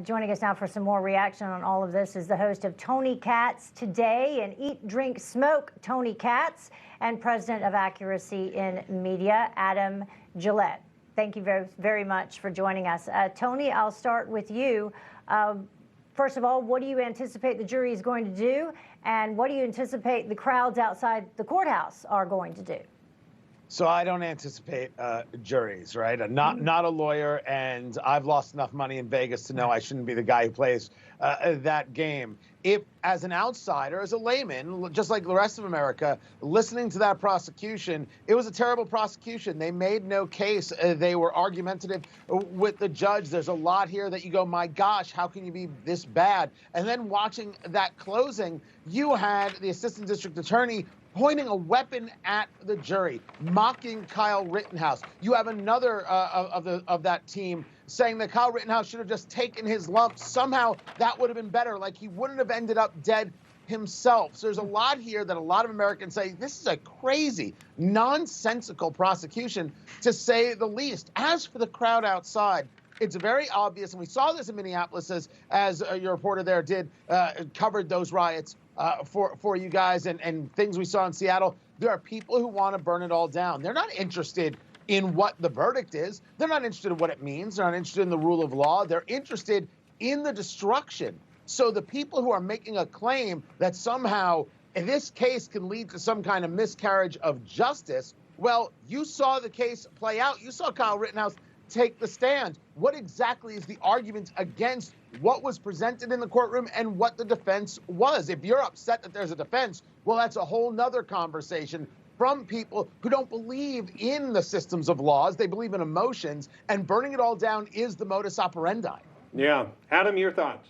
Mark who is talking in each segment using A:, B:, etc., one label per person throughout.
A: Joining us now for some more reaction on all of this is the host of Tony Katz Today and Eat, Drink, Smoke, Tony Katz, and president of Accuracy in Media, Adam Guillette. Thank you very, very much for joining us. Tony, I'll start with you. First of all, what do you anticipate the jury is going to do? And what do you anticipate the crowds outside the courthouse are going to do?
B: So I don't anticipate juries, right? I'm not a lawyer, and I've lost enough money in Vegas to know I shouldn't be the guy who plays that game. If, as an outsider, as a layman, just like the rest of America, listening to that prosecution, it was a terrible prosecution. They made no case. They were argumentative with the judge. There's a lot here that you go, my gosh, how can you be this bad? And then watching that closing, you had the assistant district attorney pointing a weapon at the jury, mocking Kyle Rittenhouse. You have another of that team saying that Kyle Rittenhouse should have just taken his lumps. Somehow that would have been better, like he wouldn't have ended up dead himself. So there's a lot here that a lot of Americans say, this is a crazy, nonsensical prosecution, to say the least. As for the crowd outside, it's very obvious, and we saw this in Minneapolis as your reporter there did, covered those riots for you guys and things we saw in Seattle. There are people who want to burn it all down. They're not interested in what the verdict is. They're not interested in what it means. They're not interested in the rule of law. They're interested in the destruction. So the people who are making a claim that somehow this case can lead to some kind of miscarriage of justice, well, you saw the case play out. You saw Kyle Rittenhouse take the stand. What exactly is the argument against what was presented in the courtroom and what the defense was? If you're upset that there's a defense, well, that's a whole nother conversation from people who don't believe in the systems of laws. They believe in emotions, and burning it all down is the modus operandi.
C: Yeah. Adam, your thoughts?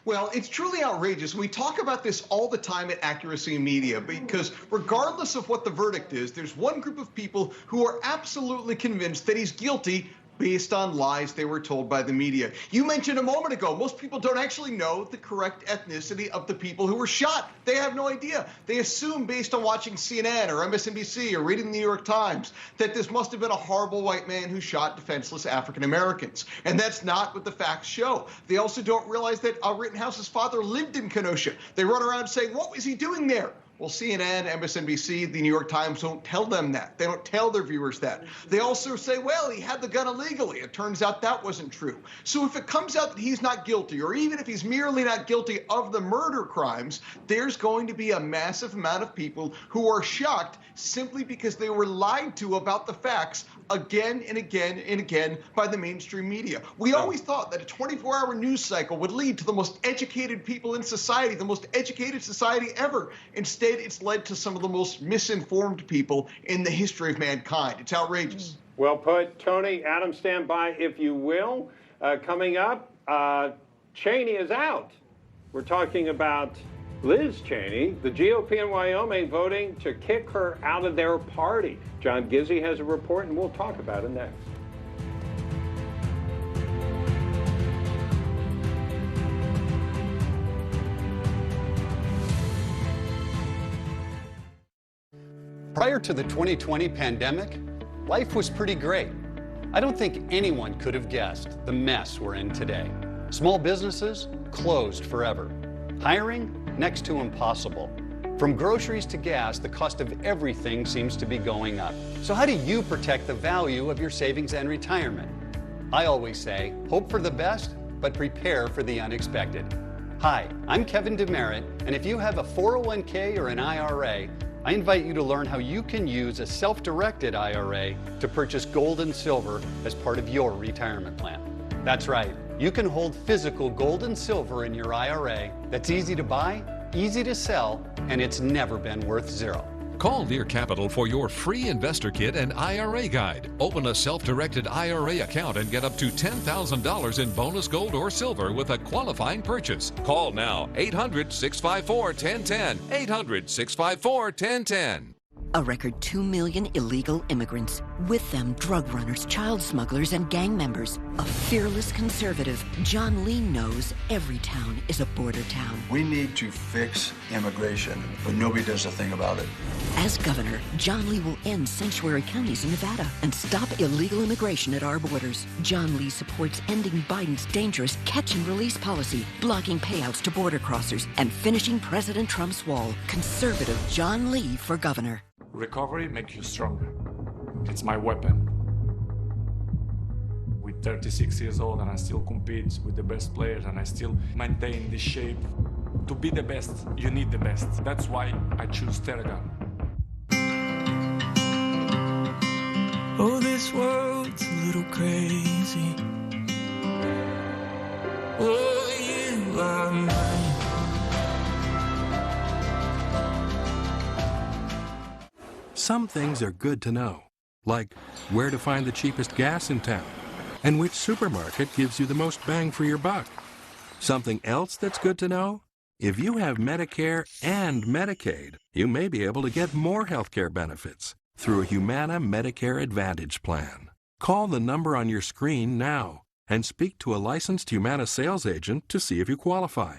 D: Well, it's truly outrageous. We talk about this all the time at Accuracy Media because regardless of what the verdict is, there's one group of people who are absolutely convinced that he's guilty based on lies they were told by the media. You mentioned a moment ago, most people don't actually know the correct ethnicity of the people who were shot. They have no idea. They assume based on watching CNN or MSNBC or reading the New York Times that this must have been a horrible white man who shot defenseless African Americans. And that's not what the facts show. They also don't realize that Rittenhouse's father lived in Kenosha. They run around saying, what was he doing there? Well, CNN, MSNBC, the New York Times don't tell them that. They don't tell their viewers that. They also say, well, he had the gun illegally. It turns out that wasn't true. So if it comes out that he's not guilty, or even if he's merely not guilty of the murder crimes, there's going to be a massive amount of people who are shocked simply because they were lied to about the facts again and again and again by the mainstream media. We always thought that a 24-hour news cycle would lead to the most educated people in society, the most educated society ever. Instead, it's led to some of the most misinformed people in the history of mankind. It's outrageous.
C: Well put. Tony, Adam, stand by if you will. Coming up, Cheney is out. We're talking about Liz Cheney, the GOP in Wyoming voting to kick her out of their party. John Gizzi has a report, and we'll talk about it next.
E: Prior to the 2020 pandemic, life was pretty great. I don't think anyone could have guessed the mess we're in today. Small businesses closed forever. Hiring next to impossible. From groceries to gas, the cost of everything seems to be going up. So how do you protect the value of your savings and retirement? I always say, hope for the best, but prepare for the unexpected. Hi, I'm Kevin Demerit, and if you have a 401k or an IRA, I invite you to learn how you can use a self-directed IRA to purchase gold and silver as part of your retirement plan. That's right, you can hold physical gold and silver in your IRA that's easy to buy, easy to sell, and it's never been worth zero.
F: Call Deer Capital for your free investor kit and IRA guide. Open a self-directed IRA account and get up to $10,000 in bonus gold or silver with a qualifying purchase. Call now, 800-654-1010, 800-654-1010.
G: A record 2 million illegal immigrants. With them, drug runners, child smugglers, and gang members. A fearless conservative, John Lee knows every town is a border town.
H: We need to fix immigration, but nobody does a thing about it.
G: As governor, John Lee will end sanctuary counties in Nevada and stop illegal immigration at our borders. John Lee supports ending Biden's dangerous catch-and-release policy, blocking payouts to border crossers, and finishing President Trump's wall. Conservative John Lee for governor.
I: Recovery makes you stronger. It's my weapon. With 36 years old and I still compete with the best players and I still maintain this shape. To be the best, you need the best. That's why I choose Theragun.
J: Oh, this world's a little crazy. Oh, you are mine.
K: Some things are good to know, like where to find the cheapest gas in town and which supermarket gives you the most bang for your buck. Something else that's good to know? If you have Medicare and Medicaid, you may be able to get more health care benefits through a Humana Medicare Advantage plan. Call the number on your screen now and speak to a licensed Humana sales agent to see if you qualify.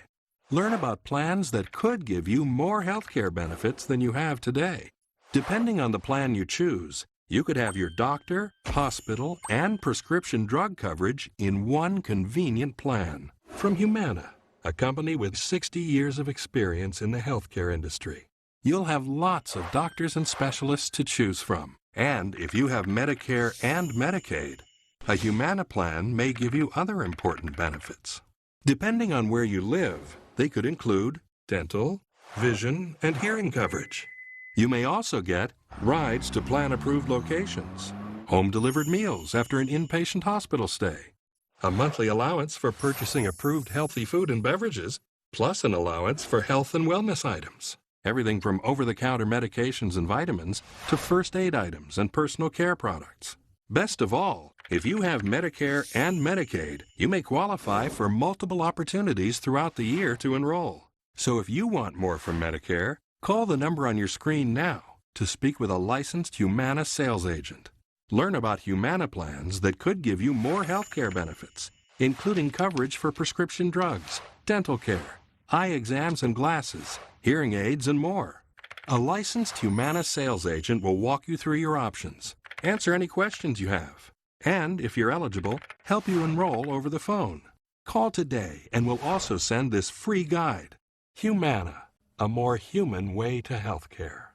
K: Learn about plans that could give you more health care benefits than you have today. Depending on the plan you choose, you could have your doctor, hospital, and prescription drug coverage in one convenient plan. From Humana, a company with 60 years of experience in the healthcare industry. You'll have lots of doctors and specialists to choose from. And if you have Medicare and Medicaid, a Humana plan may give you other important benefits. Depending on where you live, they could include dental, vision, and hearing coverage. You may also get rides to plan-approved locations, home-delivered meals after an inpatient hospital stay, a monthly allowance for purchasing approved healthy food and beverages, plus an allowance for health and wellness items. Everything from over-the-counter medications and vitamins to first aid items and personal care products. Best of all, if you have Medicare and Medicaid, you may qualify for multiple opportunities throughout the year to enroll. So if you want more from Medicare, call the number on your screen now to speak with a licensed Humana sales agent. Learn about Humana plans that could give you more healthcare benefits, including coverage for prescription drugs, dental care, eye exams and glasses, hearing aids, and more. A licensed Humana sales agent will walk you through your options, answer any questions you have, and, if you're eligible, help you enroll over the phone. Call today and we'll also send this free guide. Humana, a more human way to healthcare.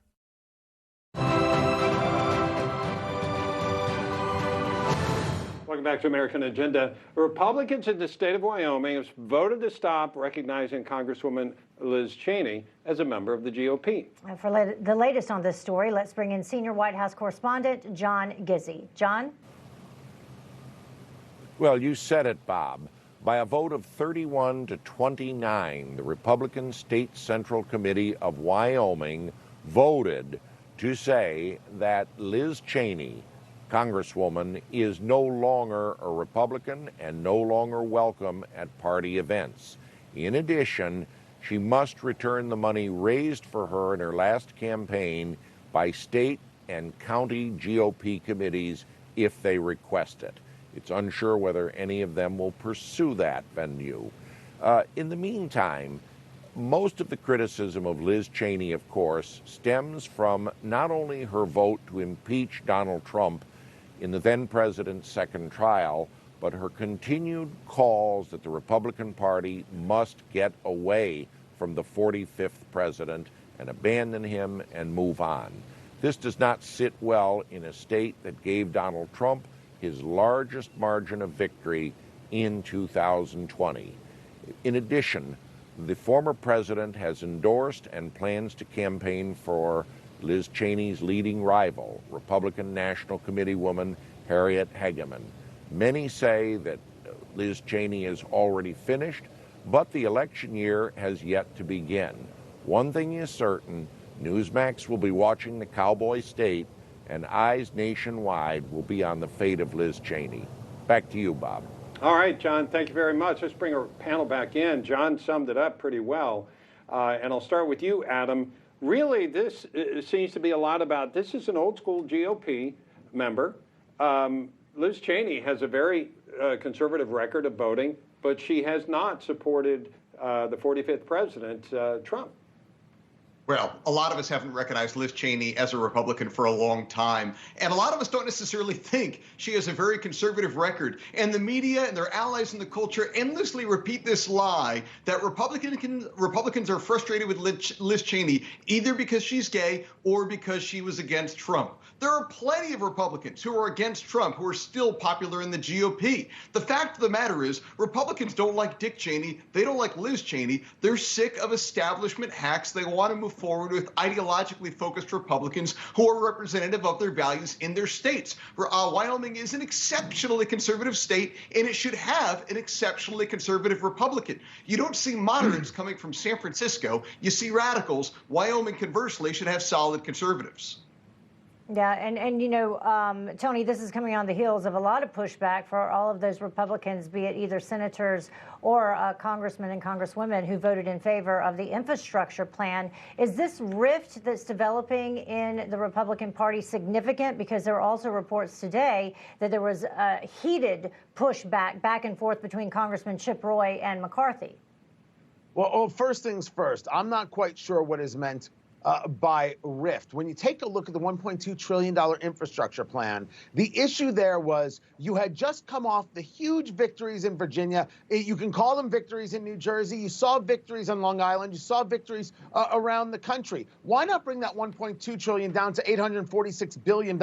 C: Welcome back to American Agenda. Republicans in the state of Wyoming have voted to stop recognizing Congresswoman Liz Cheney as a member of the GOP.
A: And for the latest on this story, let's bring in senior White House correspondent John Gizzi. John?
L: Well, you said it, Bob. By a vote of 31 to 29, the Republican State Central Committee of Wyoming voted to say that Liz Cheney, Congresswoman, is no longer a Republican and no longer welcome at party events. In addition, she must return the money raised for her in her last campaign by state and county GOP committees if they request it. It's unsure whether any of them will pursue that venue. In the meantime, most of the criticism of Liz Cheney, of course, stems from not only her vote to impeach Donald Trump in the then-president's second trial, but her continued calls that the Republican Party must get away from the 45th president and abandon him and move on. This does not sit well in a state that gave Donald Trump his largest margin of victory in 2020. In addition, the former president has endorsed and plans to campaign for Liz Cheney's leading rival, Republican National Committee woman Harriet Hageman. Many say that Liz Cheney is already finished, but the election year has yet to begin. One thing is certain, Newsmax will be watching the Cowboy State, and eyes nationwide will be on the fate of Liz Cheney. Back to you, Bob.
C: All right, John, thank you very much. Let's bring our panel back in. John summed it up pretty well. And I'll start with you, Adam. really, this seems to be a lot about, this is an old school GOP member. Liz Cheney has a very conservative record of voting, but she has not supported the 45th president, Trump.
D: Well, a lot of us haven't recognized Liz Cheney as a Republican for a long time, and a lot of us don't necessarily think she has a very conservative record. And the media and their allies in the culture endlessly repeat this lie that Republicans are frustrated with Liz Cheney either because she's gay or because she was against Trump. There are plenty of Republicans who are against Trump who are still popular in the GOP. The fact of the matter is, Republicans don't like Dick Cheney. They don't like Liz Cheney. They're sick of establishment hacks. They want to move forward with ideologically focused Republicans who are representative of their values in their states. Wyoming is an exceptionally conservative state, and it should have an exceptionally conservative Republican. You don't see moderates coming from San Francisco. You see radicals. Wyoming, conversely, should have solid conservatives.
A: Yeah, and you know, Tony, this is coming on the heels of a lot of pushback for all of those Republicans, be it either senators or congressmen and congresswomen who voted in favor of the infrastructure plan. Is this rift that's developing in the Republican Party significant? Because there are also reports today that there was a heated pushback back and forth between Congressman Chip Roy and McCarthy.
B: Well, first things first, I'm not quite sure what is meant by rift. When you take a look at the $1.2 trillion infrastructure plan, the issue there was you had just come off the huge victories in Virginia. You can call them victories in New Jersey. You saw victories on Long Island. You saw victories around the country. Why not bring that $1.2 trillion down to $846 billion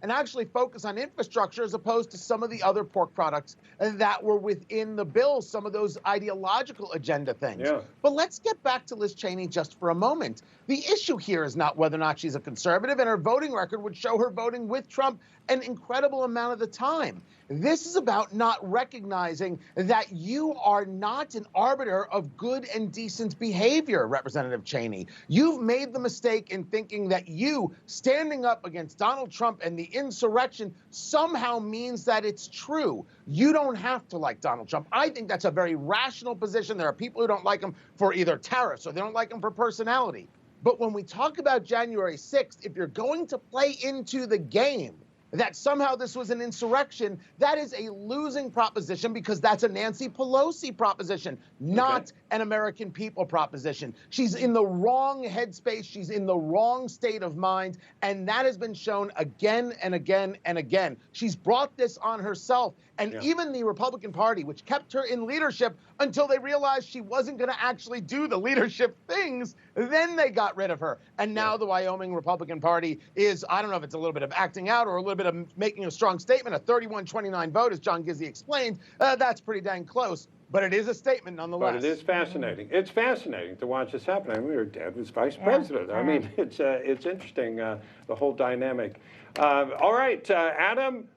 B: and actually focus on infrastructure as opposed to some of the other pork products that were within the bill, some of those ideological agenda things. Yeah. But let's get back to Liz Cheney just for a moment. The issue here is not whether or not she's a conservative, and her voting record would show her voting with Trump an incredible amount of the time. This is about not recognizing that you are not an arbiter of good and decent behavior, Representative Cheney. You've made the mistake in thinking that you standing up against Donald Trump and the insurrection somehow means that it's true. You don't have to like Donald Trump. I think that's a very rational position. There are people who don't like him for either tariffs or they don't like him for personality. But when we talk about January 6th, if you're going to play into the game that somehow this was an insurrection, that is a losing proposition because that's a Nancy Pelosi proposition, not an American people proposition. She's in the wrong headspace. She's in the wrong state of mind. And that has been shown again and again and again. She's brought this on herself. And even the Republican Party, which kept her in leadership until they realized she wasn't going to actually do the leadership things, then they got rid of her. And now the Wyoming Republican Party is, I don't know if it's a little bit of acting out or a little bit of making a strong statement, a 31-29 vote, as John Gizzi explained. That's pretty dang close. But it is a statement nonetheless.
C: But it is fascinating. It's fascinating to watch this happen. I mean, her dad was vice president. I mean, it's interesting, the whole dynamic. All right, Adam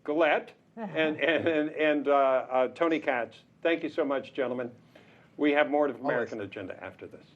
C: Guillette and Tony Katz, thank you so much, gentlemen. We have more of American Agenda after this.